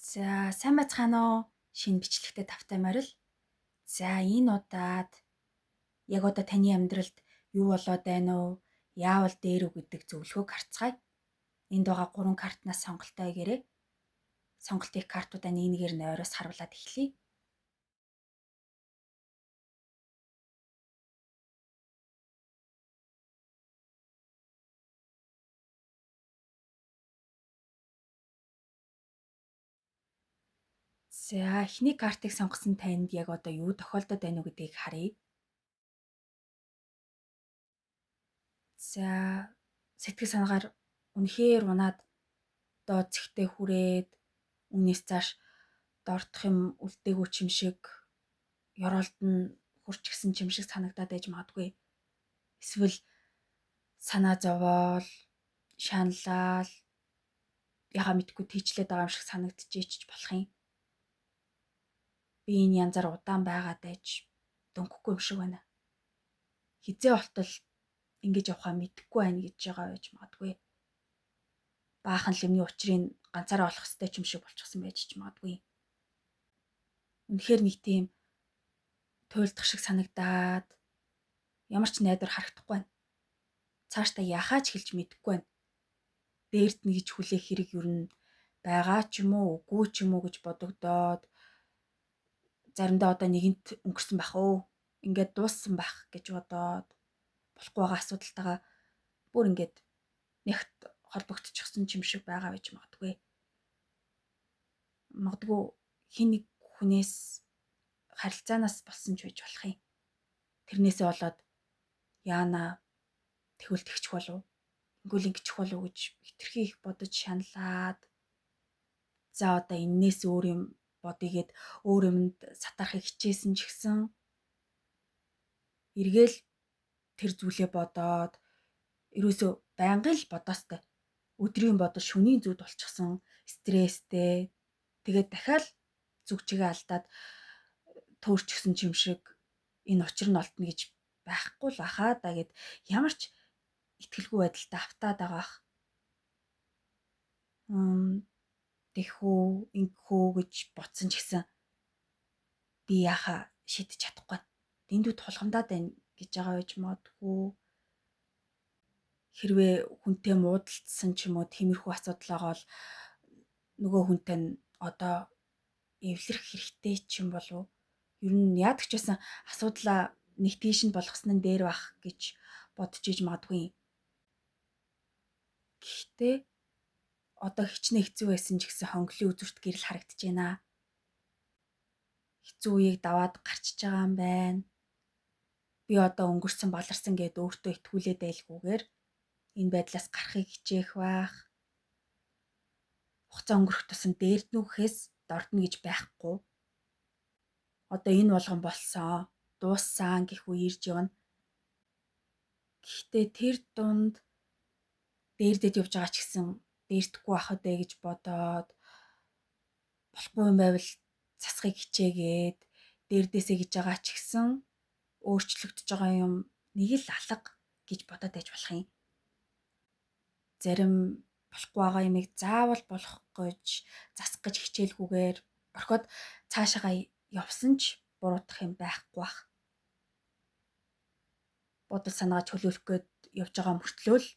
За, сайн байцгаана уу? Шинэ бичлэгтэй тавтай морил. За, энэ удаад яг одоо таны амьдралд юу болоод байна уу? Яавал дээр үү гэдэг зөвлөгөөг харцгаая. Энд байгаа 3 картнаас сонголтоо хийгээрэй. Сонголтын картуудаа нэг нэгээр нь ойроос харуулад эхлэе. За, эхний картыг сонгосон танд яг одоо юу тохиолдоод байна уу гэдгийг харъя. За, сэтгэл санаагаар үнэхээр унаад доод зэгтээ хүрээд үүнээс цааш дордох юм үлдээгүй юм шиг ёроолд нь хурч гисэн юм шиг санагдаад байж магадгүй. Эсвэл санаа зовоол, шаналал яхаа мэдгүй тийчлээд байгаа юм шиг санагдчихэж болох юм. Би энэ янзаар удаан байгаад байж дөнгөхгүй юм шиг байна. Хизээ болтол ингэж явахаа мэдэхгүй байна гэж байгаа байж магадгүй. Баахан лимний учрыг ганцаараа олох хэрэгтэй юм шиг болчихсон байж ч магадгүй. Үнэхээр нэг тийм туйлдах шиг санагдаад ямар ч найдвар харагдахгүй байна. Цаашдаа яхаач хэлж мэдэхгүй байна. Дээрд нь гэж хүлээх хэрэг юу н байгаа ч юм уу, үгүй ч юм уу гэж бодогдоод заримдаа одоо нэгэнт өнгөрсөн байх уу? Ингээд дууссан байх гэж бодоод болохгүй байгаа асуудалтайгаа бүр ингээд нэгт холбогдчихсон юм шиг байгаа байж магадгүй. Магадгүй хин нэг хүнээс харилцаанаас болсон ч байж болох юм. Тэрнээсээ болоод яана тэгвэл тэгчих болов. Ингүүл ингэчих болов гэж хитрхи их бодож шаналаад за одоо энээс өөр юм бодъёгээд өөр юмд сатарахыг хичээсэн ч гэсэн эргээл тэр зүйлээ бодоод ерөөсөө байнгын л бодоостой өдрийн бодол шөнийн зүуд болчихсон стресстэй тэгээд дахиад зүг чигээ алдаад төөрчихсөн юм шиг энэ учир нь олтно гэж байхгүй л ахаа да гэд ямар ч итгэлгүй байдалтай автаад байгаа. Тэхүү ингэхүү гэж бодсон ч гэсэн би яхаа шийдэж чадахгүй. Дэндүү тулгамдаад байна гэж байгаа байж магадгүй. Хэрвээ хүнтэй муудалцсан ч юм уу тиймэрхүү асуудал байгаа бол нөгөө хүнтэй нь одоо эвлэрэх хэрэгтэй ч юм болов. Ер нь яадаг ч байсан асуудлаа нэг тийш нь болгосон нь дээр бах гэж бодож иж магадгүй. Гэхдээ одоо хичнээн хэцүү байсан ч гэсэн хонглын үзүрт гэрэл харагдаж байна. Хэцүү үеийг даваад гарчиж байгаа юм байна. Би одоо өнгөрсөн баларсан гэд өөртөө итгүүлээд байлгүйгээр энэ байдлаас гарахыг хичээх байх. Хугацаа өнгөрөх тусам дээрднүү гэхээс дордно гэж байхгүй. Одоо энэ болгон болсон, дууссан гэх үе ирж явна. Гэхдээ тэр дунд дээрдэд явж байгаа ч гэсэн дээрдэхгүй ах үдэ гэж бодоод болохгүй юм байвал засахыг хичээгээд дээрдээсэ гэж байгаа ч гэсэн өөрчлөгдөж байгаа юм нэг л алга гэж бодоод байж болох юм. Зарим болохгүй байгаа юмыг заавал болох гэж засах гэж хичээлгүйгээр орхиод цаашаага явсан ч буруутах юм байхгүй бах. Бодол санаагаа чөлөөлөх гээд явж байгаа мөртлөө л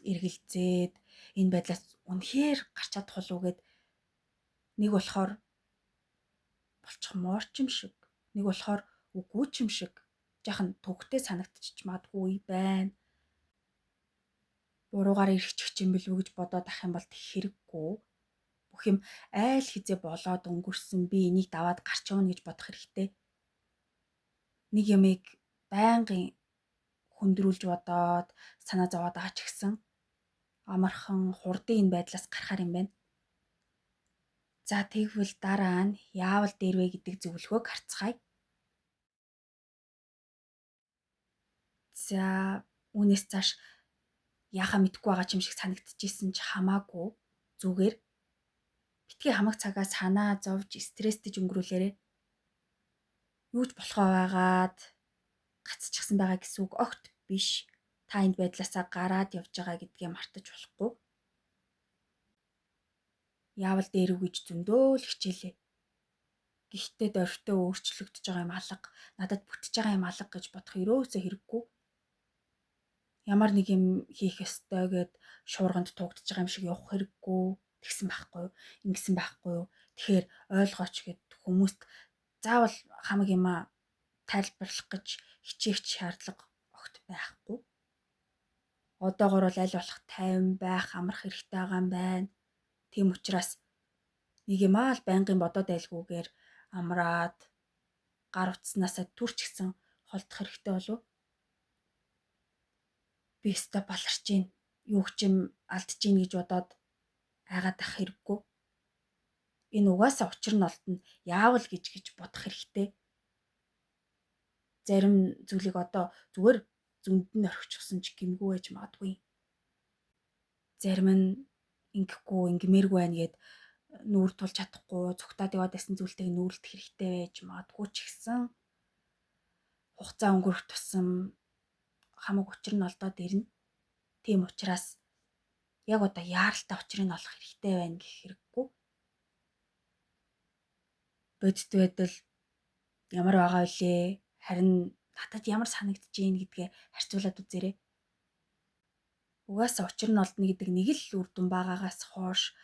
эргэлзээд энэ байдлаас үнэхээр гарч чадах болов гэд нэг болохоор болчих моор ч юм шиг, нэг болохоор үгүй ч юм шиг жаахан төвхтэй санагдчих магадгүй байна. Буруугаар ирчих юм билүү гэж бодоод ах юм бол тэг хэрэггүй. Бүх юм айл хизээ болоод өнгөрсөн би энийг даваад гарч явна гэж бодох хэрэгтэй. Нэг юмыг байнгын хөндрүүлж бодоод санаа зовоод байгаа ч гэсэн амархан хурдан энэ байдлаас гарахаар юм байна. За тэгвэл дараа нь яавал дээрвэ гэдэг зөвлөгөөг харцгаая. За үүнээс цааш яхаа мэдгүй байгаа юм шиг санагдчихсэн ч хамаагүй зүгээр битгий хамаг цагаа санаа зовж стресстэй өнгөрүүлээрэ. Юу ч болохоо байгаад гацчихсан байгаа гэсэн үг огт биш. Та энэ байдлаасаа гараад явж байгаа гэдгээ мартаж болохгүй. Яавал дээрв гэж зөндөө л хичээлээ. Гэхдээ дорвитой өөрчлөгдөж байгаа юм алга, надад бүтэж байгаа юм алга гэж бодох ерөөсөө хэрэггүй. Ямар нэг юм хийх ёстой гэд шуурганд тугдж байгаа юм шиг явах хэрэггүй. Тэгсэн байхгүй юу? Ингэсэн байхгүй юу? Тэгэхээр ойлгооч гэд хүмүүст заавал хамаг юмаа тайлбарлах гэж хичээх шаардлага огт байхгүй. Одоогоор бол аль болох тайван байх, амрах хэрэгтэй байгаа юм байна. Тийм учраас нэг юм аа л байнгын бодоод байлгүйгээр амраад гар утснаасаа түрч гисэн холдох хэрэгтэй болов. Би өстө баларч гин. Юу ч юм алдж гин гэж бодоод айгаад ах хэрэггүй. Энэ угаасаа учир нь олдно. Яавал гэж бодох хэрэгтэй. Зарим зүйлийг одоо зүгээр зүнд нь орхичихсан ч гимгүү байж магадгүй. Зарим нь ингэхгүй, ингэмээргүй байна гэд нүүр тулж чадахгүй, цугтаад яваад байсан зүйлтэйг нүүрлэх хэрэгтэй байж магадгүй ч гэсэн хугацаа өнгөрөх тусам хамаг учир нь олдоод ирнэ. Тийм учраас яг одоо яаралтай учрыг олох хэрэгтэй байна гэх хэрэггүй. Бодит байдал ямар байгаа вүлээ? Харин надад ямар санагдаж байна гэдгээ харьцуулаад үзээрэй. Угаасаа учир нь олдно гэдэг нэг л үр дүн байгаагаас хойш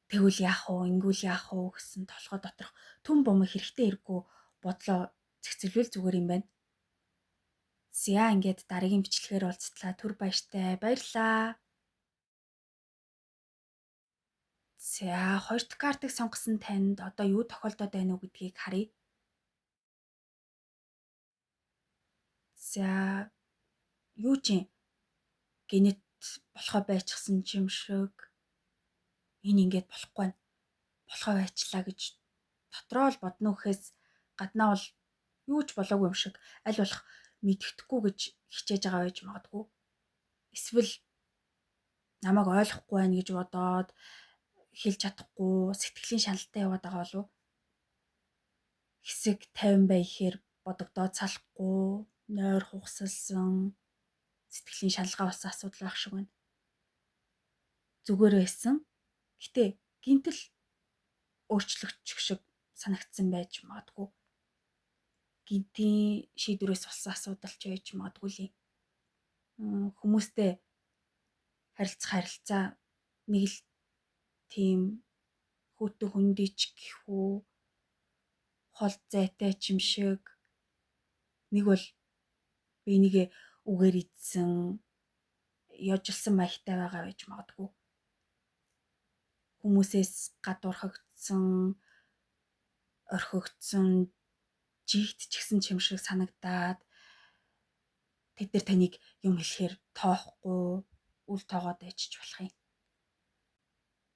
тэгвэл яах вэ? Ингүүл яах вэ гэсэн толгой доторх түн бум хэрэгтэй хэрэггүй бодлоо зэгцэлвэл зүгээр юм байна. За ингээд дараагийн бичлэгээр уулзтлаа. Түр баяртай. Баярлаа. За, хоёр дахь картыг сонгосон танд одоо юу тохиолдоод байна уу гэдгийг харъя. За, юу ч юм гинэт болохоо байчихсан юм шиг. Энэ ингээд болохгүй байна. Болохоо байчлаа гэж дотроо л бодно гэхээс гаднаа бол юу ч болоогүй юм шиг аль болох мэддэхгүй гэж хичээж байгаа байж магадгүй. Эсвэл намайг ойлгохгүй байна гэж бодоод хэлж чадахгүй сэтгэлийн шаналтай яваад байгаа болов. Хэсэг 50 бай ихээр бодогдоод салахгүй, нойр хугасалсан сэтгэлийн шалгаа бас асуудал байх шиг байна. Зүгээр байсан. Гэтэ гинтэл өөрчлөгдчих шиг санагдсан байж магадгүй. Гинтийн шийдвэрээс болсон асуудал ч байж магадгүй ли. Хүмүүстэй харилцаа нэг л тийм хүүтэн хүндийч гэхүү хол зайтай ч юм шиг нэг бол би нэгэ үгээр идсэн яжлсан маягтай байгаа байж магадгүй. Хүмүүсээс гадуурхагдсан, орхигдсон, жигт ч гэсэн ч юм шиг санагдаад тэд нар таныг юм хэлэхээр тоохгүй, үл тоогоод байжж болох юм.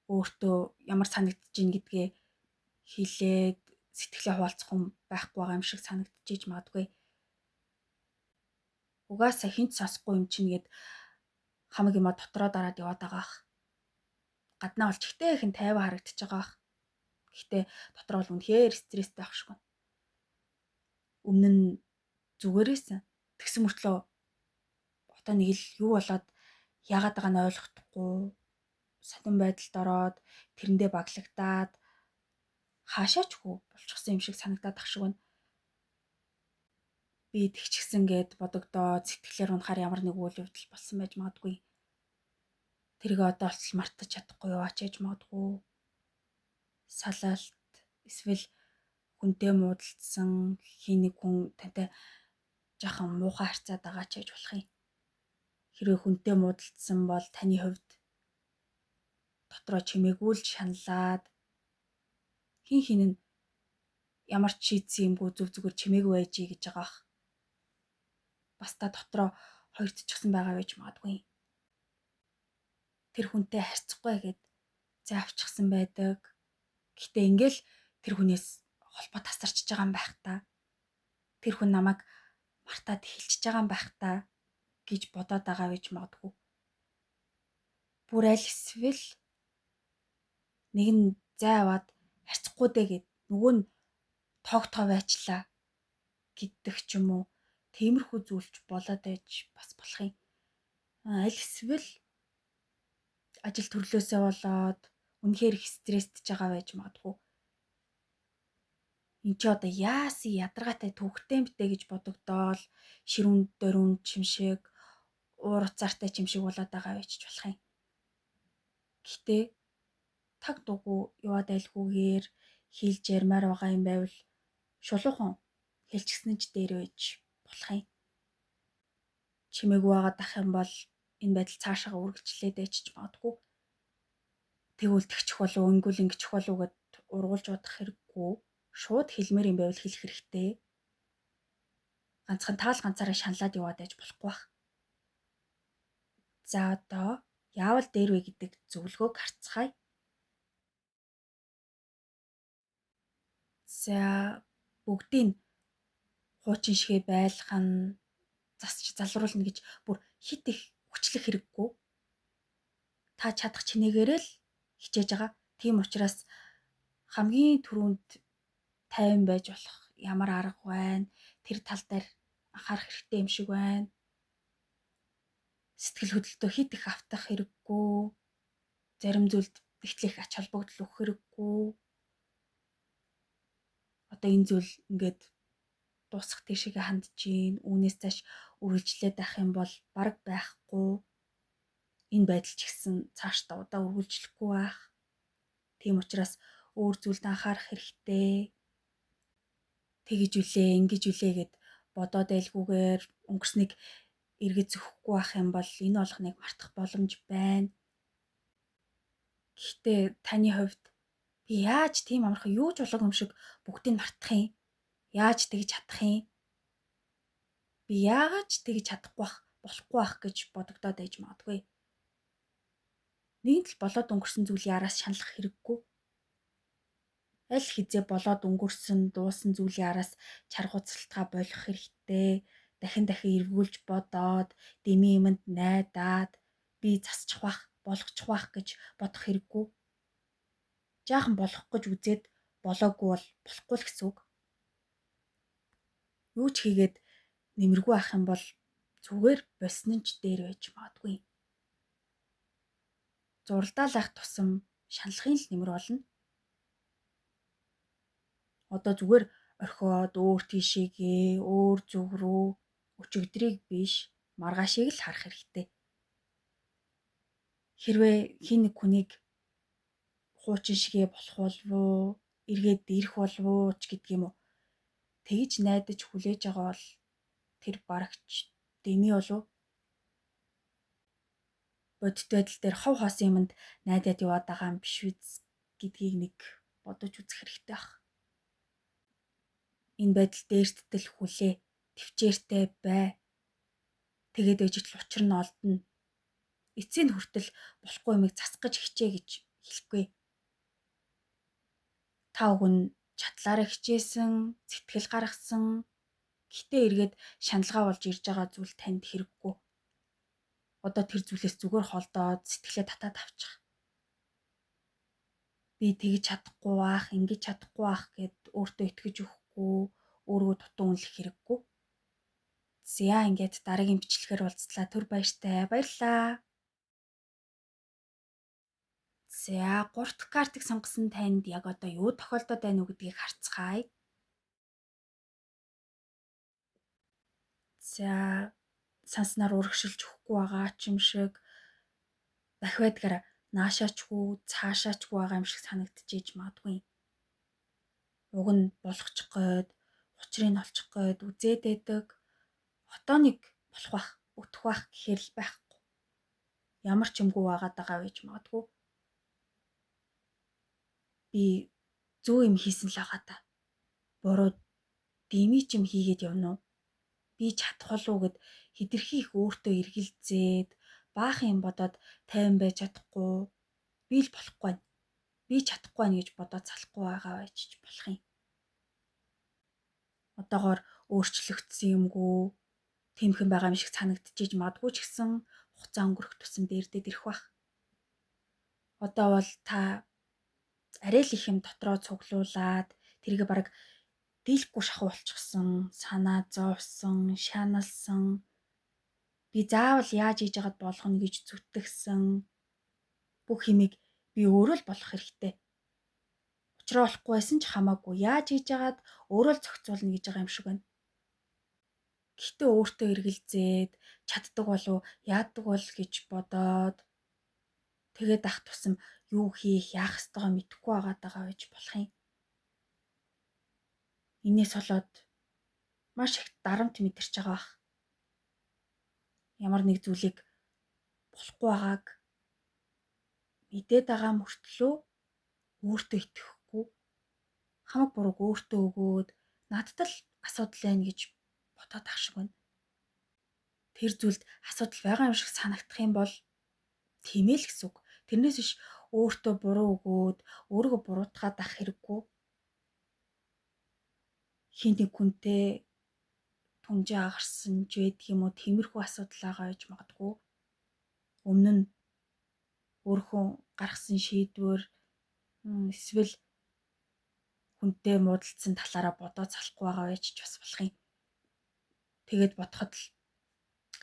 Өөртөө ямар санагдаж ийн гэдгээ хэлээд сэтгэлээ хуваалцах хүн байхгүй байгаа юм шиг санагдчихэж магадгүй. Угаасаа хинт сонсохгүй юм чинь гээд хамаг юма дотроо дараад яваад байгаа ах. Гаднаа бол чихтэй ихэн тайван харагдаж байгаа ах. Гэхдээ дотроо бол үнэхээр стресстэй байх шиг байна. Өмнө нь зүгээрээсэн. Тэгсэн мөртлөө одоо нэг л юу болоод яагаад байгааг нь ойлгохдохгүй сатан байдалд ороод тэрэндээ баглагдаад хаашаачгүй болчихсон юм шиг санагдаад ах шиг байна. Би тэгчихсэн гэд бодогдоод сэтгэлээр унахаар ямар нэг үйл явдал болсон байж магадгүй. Тэрийг одоо олтол мартаж чадахгүй юу ачээж магадгүй. Салаалт эсвэл хүнтэй муудалцсан хий нэг хүн тантай жаахан муухай харьцаад байгаа ч гэж болох юм. Хэрвээ хүнтэй муудалцсан бол таны хувьд дотроо чимээгүй л шаналаад хин нь ямар ч шийдсэн юмгүй зүгээр чимээгүй байжий гэж байгаа ах. Бас та дотроо хоёрдчихсан байгаа байж магадгүй. Тэр хүнтэй харьцахгүй гэд заавчихсан байдаг. Гэтэ ингээл тэр хүнээс холбоо тасарчж байгаа юм байх та. Тэр хүн намайг мартаад эхэлчихэж байгаа юм байх та гэж бодоод байгаа байж магадгүй. Бүр аль эсвэл нэг нь зайваад харьцахгүй дээ гэд нөгөө нь тоогтоо байчлаа гэдэг ч юм уу. Тиймэрхүү зүйлч болоод байж бас болох юм. Аль эсвэл ажил төрлөөсөө болоод үнэхээр их стресстж байгаа байж магадгүй. Энд чи одоо яасан ядаргаатай төвхтэй мтэ гэж бодогдоол ширүүн дөрүүн чимшиг уур уцаартай чимшиг болоод байгаа байж болох юм. Гэхдээ таг дугу яваад айлгүйгээр хийлж ярмаар байгаа юм байвал шулуухан хэлчихсэн ч дээр байж болох юм. Чимээгүй байгаад ах юм бол энэ байдал цаашаа үргэлжлээд байчих магадгүй. Тэгвэл тэгчих болов өнгөл ингэчих болов гэд ургуулж бодох хэрэггүй. Шууд хэлмээр юм байвал хэлэх хэрэгтэй. Ганцхан таал ганцаараа шаналаад яваад байж болохгүй бах. За одоо яавал дээр вэ гэдэг зөвлөгөөг харцгаая. За бүгдийг хуучин шигээ байлгах нь засч залруулна гэж бүр хит их хүчлэх хэрэггүй. Та чадах чинээгээрээ л хичээж байгаа. Тийм учраас хамгийн түрүүнд тайван байж болох ямар арга байна? Тэр тал дээр анхаарах хэрэгтэй юм шиг байна. Сэтгэл хөдлөлтөө хит их автах хэрэггүй. Зарим зүйлд ихтлэх ач холбогдол өгөх хэрэггүй. Одоо энэ зүйл ингээд дуусах тийшээ хандж гин. Үүнээс цааш үргэлжлээд байх юм бол бараг байхгүй. Энэ байдал ч гэсэн цаашдаа удаа үргэлжлэхгүй байх. Тийм учраас өөр зүйлд анхаарах хэрэгтэй. Тэгэж үлээ, ингэж үлээ гэд бодоод айлгүйгээр өнгөрснийг эргэж зөхгүй байх юм бол энэ болгоныг мартах боломж байна. Гэхдээ таны хувьд би яаж тийм амархан юу ч болоогүй юм шиг бүгдийг мартах юм? Яаж тэгж чадах юм? Би яагаад ч тэгж чадахгүй болохгүй байх гэж бодогдоод байж магадгүй. Нэг л болоод өнгөрсөн зүйлийн араас шаналлах хэрэггүй. Аль хизээ болоод өнгөрсөн дуусан зүйлийн араас чаргууцалтгаа болох хэрэгтэй. Дахин эргүүлж бодоод дэмий юмд найдаад би засчих бах, болгочих бах гэж бодох хэрэггүй. Жаахан болох гэж үзээд болоогүй бол болохгүй л гэсэн үг. Юу ч хийгээд нэмэргүй ах юм бол зүгээр боснон ч дээр байж магадгүй. Зуралдаалах тусам шаналхын л нэмэр болно. Одоо зүгээр орхиод өөр тийшээгээ, өөр зүг рүү өчигдрийг биш, маргаашийг л харах хэрэгтэй. Хэрвээ хин нэг хүнийг хуучин шигээ болох болов уу, эргээд ирэх болов уу ч гэдэг юм уу. Тэгж найдаж хүлээж байгаа бол тэр барагч дэмий болов. Бодит байдал дээр хов хоосон юмд найдаад яваад байгаа юм биш үз гэдгийг нэг бодож үзэх хэрэгтэй баг. Энэ байдал дээрстэл хүлээ, төвчээртэй бай. Тэгээд ижил учир нь олдно. Эцсийн хүртэл болохгүй юмыг засах гэж хичээ гэж хэлэхгүй. Та уг нь чадлаараа хичээсэн, сэтгэл гаргасан. Гэхдээ эргээд шаналгаа болж ирж байгаа зүйл танд хэрэггүй. Одоо тэр зүйлээс зүгээр холдоод сэтгэлээ татаад авчих. Би тэгж чадахгүй баах, ингэж чадахгүй баах гэд өөртөө итгэж өгөхгүй, өөрийгөө дутуу үнэлэх хэрэггүй. За ингээд дараагийн бичлэгээр уулзлаа. Түр баяртай. Баярлалаа. За 3 дахь картыг сонгосон танд яг одоо юу тохиолдоод байна уу гэдгийг харцгаая. За санснаар урагшилж өгөхгүй байгаа ч юм шиг дахиадгаар наашаачгүй, цаашаачгүй байгаа юм шиг санагдчихэж магадгүй. Уг нь болгочих гээд, учрыг олчих гээд үзээд байдаг. Одоо нэг болох бах, өтөх бах гэхэр л байхгүй. Ямар ч юмгүй байгаад байгаа байж магадгүй. Би зөв юм хийсэн л байгаа та. Буруу дими ч юм хийгээд явна уу? Би чадах болов гэд хидэрхий их өөртөө эргэлзээд баах юм бодоод тайван байж чадахгүй. Би л болохгүй байна. Би чадахгүй байна гэж бодоод салахгүй байгаа байж болох юм. Одоогоор өөрчлөгдсөн юмгүй тэмхэн байгаа юм шиг санагдчихэж магадгүй ч гэсэн хугацаа өнгөрөх тусам дээрдээд ирэх бах. Одоо бол та арай л их юм дотроо цуглуулад тэрийг бараг дийлэхгүй шахуу болчихсон, санаа зовсон, шаналсан. Би заавал яаж хийж яагаад болгоно гэж зүтгэсэн. Бүх юмыг Би өөрөө л болох хэрэгтэй. Учраа болохгүй байсан ч хамаагүй яаж хийж яагаад өөрөө л зохицуулна гэж байгаа юм шиг байна. Гэхдээ өөртөө эргэлзээд чаддаг болов яадаг бол гэж бодоод тэгээд ах тусам юу хийх яах ёстойгоо мэдэхгүй байгаад байгаа байж болох юм. Инээс болоод маш их дарамт мэдэрч байгаа бах. Ямар нэг зүйлийг болохгүй байгааг мэдээд байгаа мөртлөө өөртөө итгэхгүй хамаг бурууг өөртөө өгөөд надад л асуудал байна гэж бодоод ах шиг байна. Тэр зүйлд асуудал байгаа юм шиг санагдах юм бол тийм ээ л гэсэн үг. Тэрнээс биш өөртөө буруу өгөөд өөрийгөө буруутгаад ах хэрэггүй. Хин нэг хүнтэй түнжээ агарсан ч байдаг юм уу тиймэрхүү асуудал байгаа гэж магадгүй. Өмнө нь өөрхөн гаргасан шийдвэр эсвэл хүнтэй муудалцсан талаараа бодоод салахгүй байгаа байж ч бас болох юм. Тэгээд бодоход л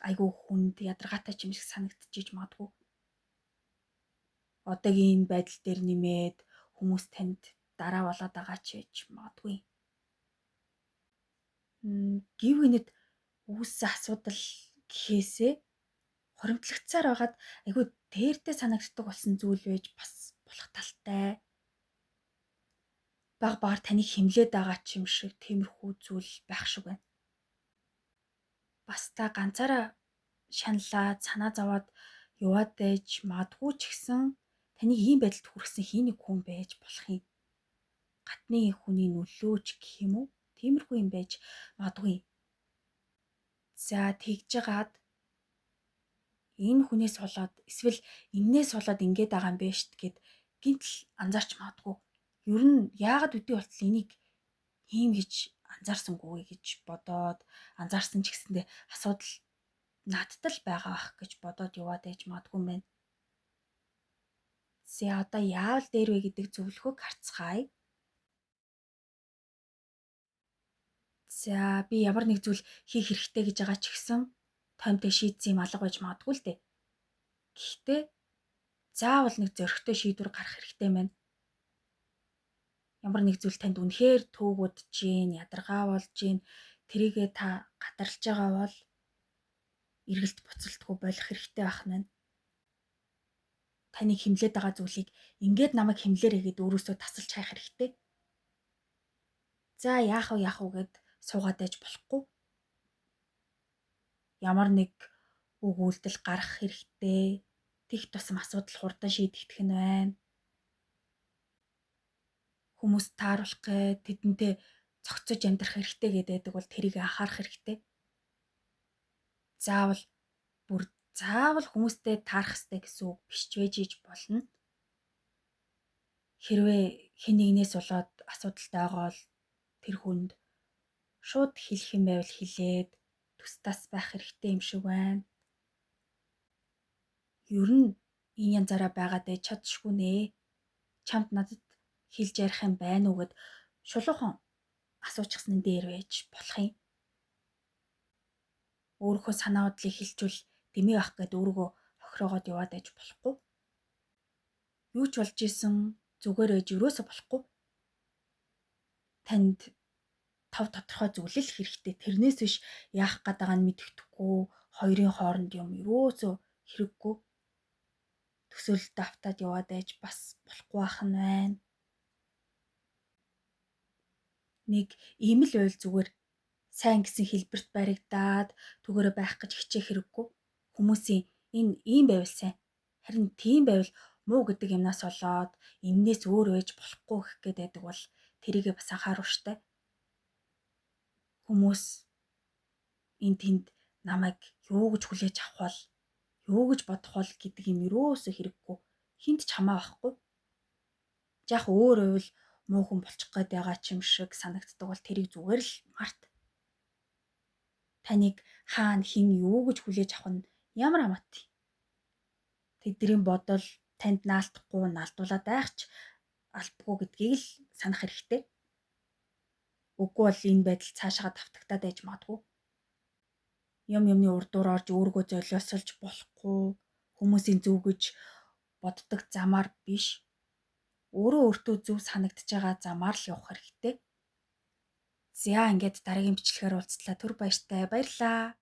айгүй хүнд ядаргаатай ч юм шиг санагдчихэж магадгүй. Одоогийн энэ байдал дээр нэмээд хүмүүс танд дараа болоод байгаа ч гэж магадгүй. Гів гинэд үүссэн асуудал гэхээсээ хоримтлагцаар байгаад айгүй дээртэй санагддаг болсон зүйл байж бас болох талтай. Баг багаар таныг хэмлээд байгаа ч юм шиг тиймэрхүү зүйл байх шиг байна. Бас та ганцаараа шаналаад санаа зовоод яваад байж магадгүй ч гэсэн таныг ийм байдалд хүргэсэн хин нэг хүн байж болох юм. Гадны хүний нөлөөч гэх юм уу? Тиймэрхүү юм байж магадгүй. За тэгж жагаад энэ хүнээс болоод эсвэл эннээс болоод ингэж байгаа юм бэ штт гэд гинтл анзаарч магадгүй. Ер нь яагаад үгүй болтол энийг ийм гэж анзаарсангүй гэж бодоод анзаарсан ч гэсэндээ асуудал надад л байгаа ах гэж бодоод яваад байж магадгүй юм байна. За одоо яавал дээр вэ гэдэг зөвлөхөг харцгаая. За би ямар нэг зүйл хийх хэрэгтэй гэж байгаа ч гэсэн томтой шийдсэн юм алга байж магадгүй л дээ. Гэхдээ заавал нэг зөрөгтэй шийдвэр гарах хэрэгтэй байна. Ямар нэг зүйл танд үнэхээр төвөгдж гин, ядаргаа болж гин, тэрийгээ та гадарлаж байгаа бол эргэлт буцалтгүй болох хэрэгтэй байх нь. Таныг хэмлээд байгаа зүйлийг ингээд намайг хэмлээрэй гэд өөрөөсөө тасалж хайх хэрэгтэй. За яах вэ гэд суугаад байж болохгүй. Ямар нэг үг үйлдэл гарах хэрэгтэй. Тэг тусам асуудал хурдан шийдэгдэх нь байна. Хүмүүс тааруулах гэ тэдэнтэй цогцож амьдрах хэрэгтэй гэдэг бол тэрийг анхаарах хэрэгтэй. Заавал хүмүүстэй таарах хэрэгтэй гэсэн үг биш ч байж болно. Хэрвээ хэн нэгнээс болоод асуудалтай байгаа бол тэр хүнд шууд хэлэх юм байвал хэлээд тус байх хэрэгтэй юм шиг байна. Ер нь энэ янзаараа байгаад байж чадшгүй нэ. Чамд надад хэлж ярих юм байна уу гэд шулуухан асуучихсан дээр байж болох юм. Өөрийнхөө санаа бодлыг хэлжүүл дэмий байх гэд өөрийгөө хохироогоод яваад байж болохгүй. Юу ч болж исэн зүгээр ээж өрөөсө болохгүй. Танд тав тодорхой зүйлэл хэрэгтэй. Тэрнээс биш яах гээд байгааг нь мэддэхгүй хоёрын хооронд юм өрөөсө хэрэггүй. Төсөөлөлд автаад яваад байж бас болохгүй байх нь байна. Нэг ийм л байл зүгээр сайн гэсэн хэлбэрт баригдаад түгээрээ байх гэж хичээх хэрэггүй. Хүмүүсийн энэ ийм байвал сайн. Харин тийм байвал муу гэдэг юмнаас болоод энээс өөр байж болохгүй гэх гээд байдаг бол тэрийгээ бас анхааруул штэ. Хүмүүс энэ тэнд намайг юу гэж хүлээж авах бол юу гэж бодох бол гэдэг юм өрөөсө хэрэггүй. Хинт ч хамаа байхгүй. Жах өөр байвал муу хүн болчих гээд байгаа ч юм шиг санагддаг бол тэрийг зүгээр л март. Таныг хаана хин юу гэж хүлээж авах нь ямар хамаатай. Тэдний бодол танд наалтахгүй наалдуулаад байхч албагүй гэдгийг л санах хэрэгтэй. Үгүй бол энэ байдал цаашаа давтагтаад байж магадгүй. Юмны урдуур орж өөргөө золиосолж болохгүй. Хүмүүсийн зүг гэж боддог замаар биш. Өөрөө өөртөө зөв санагдж байгаа замаар л явах хэрэгтэй. За ингээд дараагийн бичлэгээр уулзлаа. Түр баяртай. Баярлалаа.